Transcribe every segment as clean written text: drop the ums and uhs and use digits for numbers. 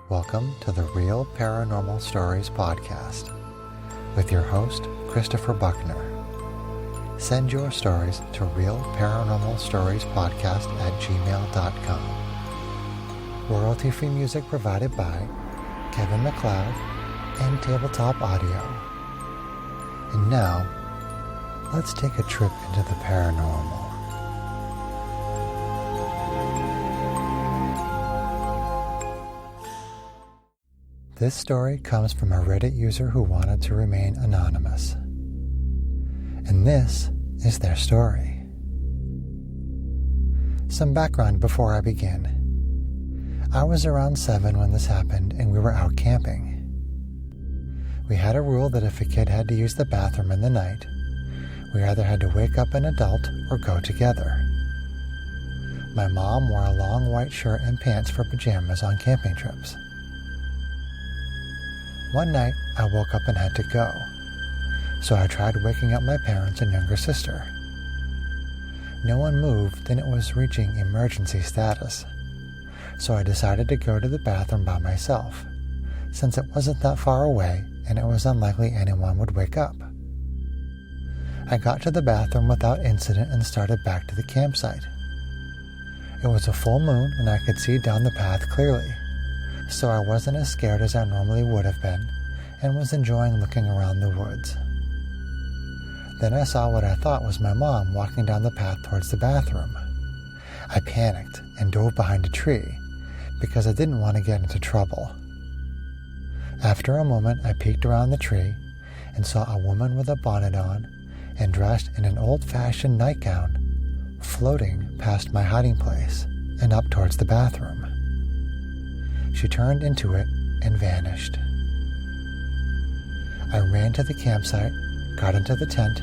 Welcome to the Real Paranormal Stories podcast with your host, Christopher Buckner. Send your stories to realparanormalstoriespodcast@gmail.com. Royalty-free music provided by Kevin MacLeod and Tabletop Audio. And now, let's take a trip into the paranormal. This story comes from a Reddit user who wanted to remain anonymous. And this is their story. Some background before I begin. I was around 7 when this happened and we were out camping. We had a rule that if a kid had to use the bathroom in the night, we either had to wake up an adult or go together. My mom wore a long white shirt and pants for pajamas on camping trips. One night, I woke up and had to go, so I tried waking up my parents and younger sister. No one moved and it was reaching emergency status, so I decided to go to the bathroom by myself, since it wasn't that far away and it was unlikely anyone would wake up. I got to the bathroom without incident and started back to the campsite. It was a full moon and I could see down the path clearly, so I wasn't as scared as I normally would have been and was enjoying looking around the woods. Then I saw what I thought was my mom walking down the path towards the bathroom. I panicked and dove behind a tree because I didn't want to get into trouble. After a moment, I peeked around the tree and saw a woman with a bonnet on and dressed in an old-fashioned nightgown floating past my hiding place and up towards the bathroom. She turned into it and vanished. I ran to the campsite, got into the tent,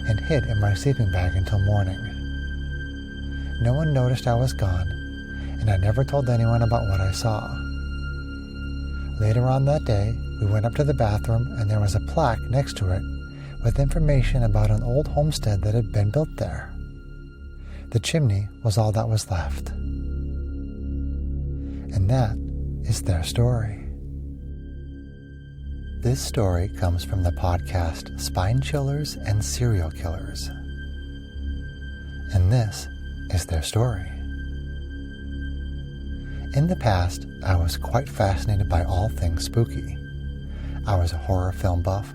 and hid in my sleeping bag until morning. No one noticed I was gone, and I never told anyone about what I saw. Later on that day, we went up to the bathroom and there was a plaque next to it with information about an old homestead that had been built there. The chimney was all that was left. And that is their story. This story comes from the podcast Spine Chillers and Serial Killers. And this is their story. In the past, I was quite fascinated by all things spooky. I was a horror film buff,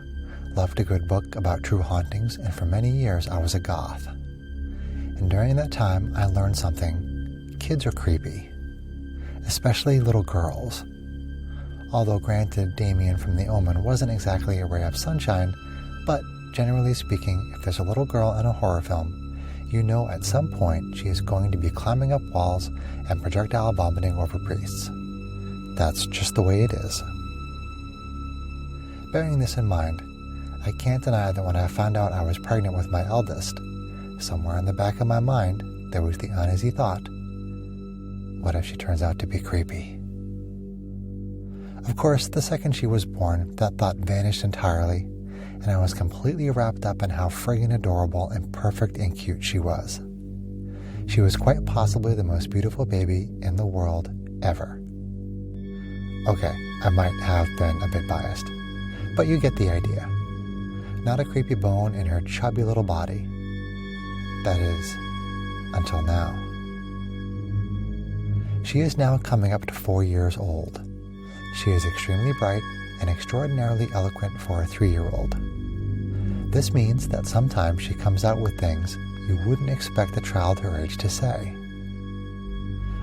loved a good book about true hauntings, and for many years I was a goth. And during that time, I learned something. Kids are creepy. Especially little girls. Although granted, Damien from The Omen wasn't exactly a ray of sunshine, but generally speaking, if there's a little girl in a horror film, you know at some point she is going to be climbing up walls and projectile vomiting over priests. That's just the way it is. Bearing this in mind, I can't deny that when I found out I was pregnant with my eldest, somewhere in the back of my mind, there was the uneasy thought, what if she turns out to be creepy? Of course, the second she was born, that thought vanished entirely, and I was completely wrapped up in how friggin' adorable and perfect and cute she was. She was quite possibly the most beautiful baby in the world ever. Okay, I might have been a bit biased, but you get the idea. Not a creepy bone in her chubby little body. That is, until now. She is now coming up to 4 years old. She is extremely bright and extraordinarily eloquent for a 3-year-old. This means that sometimes she comes out with things you wouldn't expect a child her age to say.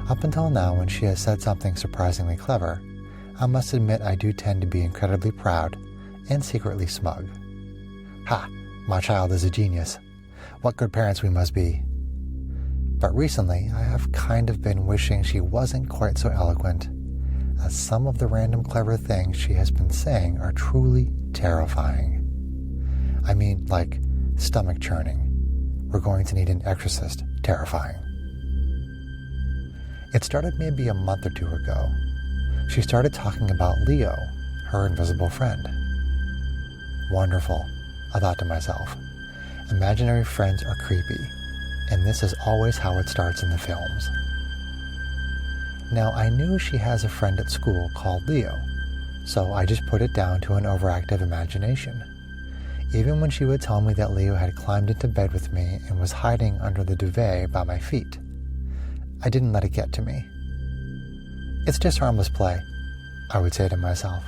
Up until now, when she has said something surprisingly clever, I must admit I do tend to be incredibly proud and secretly smug. Ha! My child is a genius. What good parents we must be. But recently, I have kind of been wishing she wasn't quite so eloquent, as some of the random clever things she has been saying are truly terrifying. I mean, like, stomach churning. We're going to need an exorcist. Terrifying. It started maybe a month or 2 ago. She started talking about Leo, her invisible friend. Wonderful, I thought to myself. Imaginary friends are creepy, and this is always how it starts in the films. Now, I knew she has a friend at school called Leo, so I just put it down to an overactive imagination. Even when she would tell me that Leo had climbed into bed with me and was hiding under the duvet by my feet, I didn't let it get to me. It's just harmless play, I would say to myself,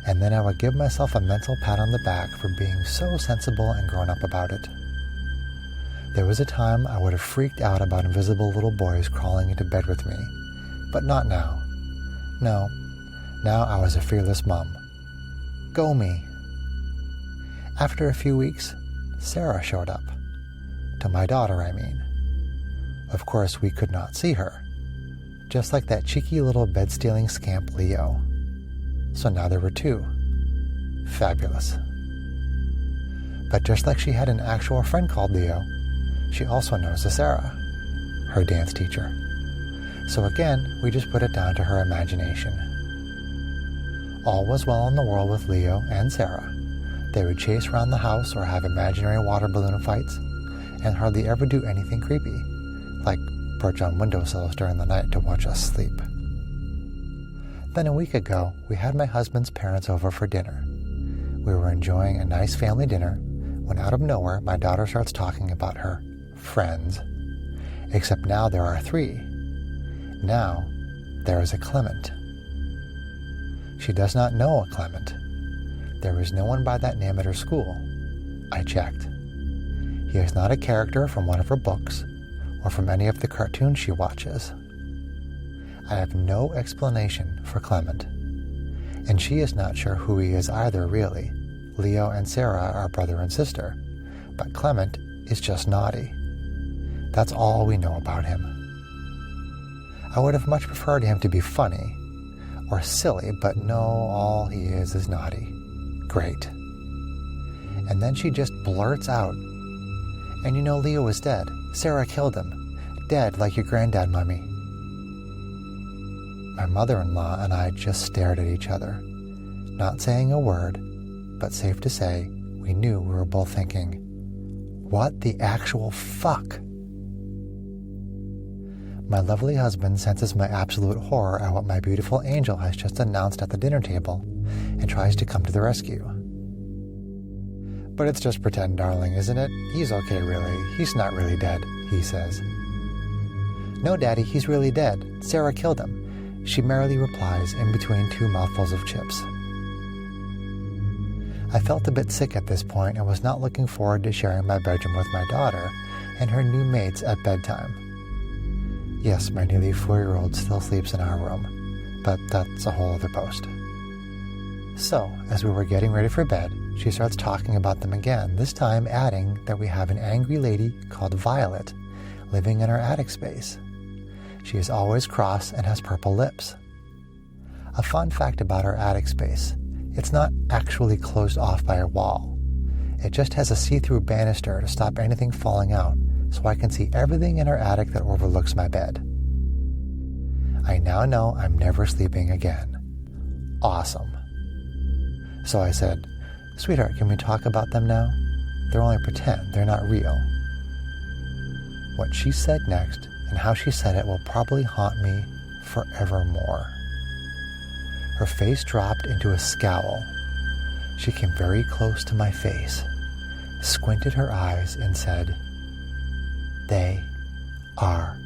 and then I would give myself a mental pat on the back for being so sensible and grown up about it. There was a time I would have freaked out about invisible little boys crawling into bed with me, but not now. No, now I was a fearless mom. Go me. After a few weeks, Sarah showed up. To my daughter, I mean. Of course, we could not see her, just like that cheeky little bed-stealing scamp Leo. So now there were two. Fabulous. But just like she had an actual friend called Leo, she also knows a Sarah, her dance teacher. So again, we just put it down to her imagination. All was well in the world with Leo and Sarah. They would chase around the house or have imaginary water balloon fights, and hardly ever do anything creepy, like perch on windowsills during the night to watch us sleep. Then a week ago, we had my husband's parents over for dinner. We were enjoying a nice family dinner when out of nowhere my daughter starts talking about her friends. Except now there are three. Now there is a Clement. She does not know a Clement. There is no one by that name at her school. I checked. He is not a character from one of her books or from any of the cartoons she watches. I have no explanation for Clement, and she is not sure who he is either, really. Leo and Sarah are brother and sister, but Clement is just naughty. That's all we know about him. I would have much preferred him to be funny or silly, but no, all he is naughty. Great. And then she just blurts out, "And you know Leo is dead. Sarah killed him. Dead like your granddad, Mummy." My mother-in-law and I just stared at each other, not saying a word, but safe to say, we knew we were both thinking, what the actual fuck? My lovely husband senses my absolute horror at what my beautiful angel has just announced at the dinner table and tries to come to the rescue. "But it's just pretend, darling, isn't it? He's okay, really. He's not really dead," he says. "No, Daddy, he's really dead. Sarah killed him," she merrily replies in between two mouthfuls of chips. I felt a bit sick at this point and was not looking forward to sharing my bedroom with my daughter and her new mates at bedtime. Yes, my nearly 4-year-old still sleeps in our room, but that's a whole other post. So, as we were getting ready for bed, she starts talking about them again, this time adding that we have an angry lady called Violet living in our attic space. She is always cross and has purple lips. A fun fact about our attic space, it's not actually closed off by a wall. It just has a see-through banister to stop anything falling out, so I can see everything in our attic that overlooks my bed. I now know I'm never sleeping again. Awesome. So I said, "Sweetheart, can we talk about them now? They're only pretend, they're not real." What she said next and how she said it will probably haunt me forevermore. Her face dropped into a scowl. She came very close to my face, squinted her eyes, and said, "They are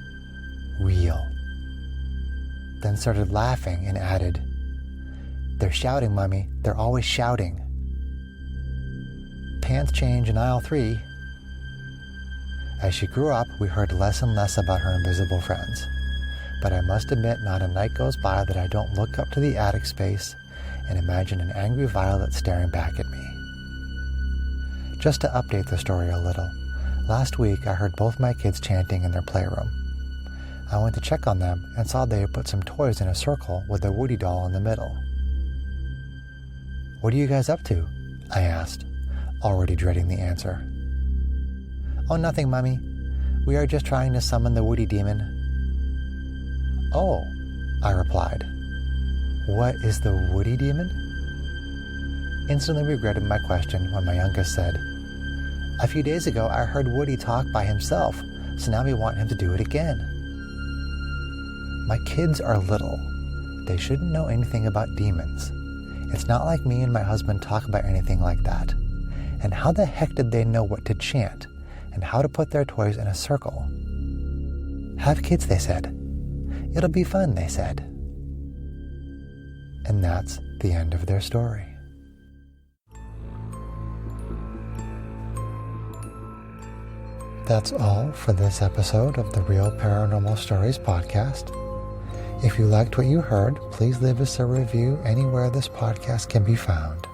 real." Then started laughing and added, "They're shouting, Mummy. They're always shouting." Pants change in aisle 3. As she grew up, we heard less and less about her invisible friends. But I must admit, not a night goes by that I don't look up to the attic space and imagine an angry Violet staring back at me. Just to update the story a little, last week I heard both my kids chanting in their playroom. I went to check on them and saw they had put some toys in a circle with a Woody doll in the middle. "What are you guys up to?" I asked, already dreading the answer. "Oh, nothing, Mummy. We are just trying to summon the Woody demon." "Oh," I replied. "What is the Woody demon?" Instantly regretted my question when my youngest said, "A few days ago I heard Woody talk by himself, so now we want him to do it again." My kids are little. They shouldn't know anything about demons. It's not like me and my husband talk about anything like that. And how the heck did they know what to chant and how to put their toys in a circle? Have kids, they said. It'll be fun, they said. And that's the end of their story. That's all for this episode of the Real Paranormal Stories podcast. If you liked what you heard, please leave us a review anywhere this podcast can be found.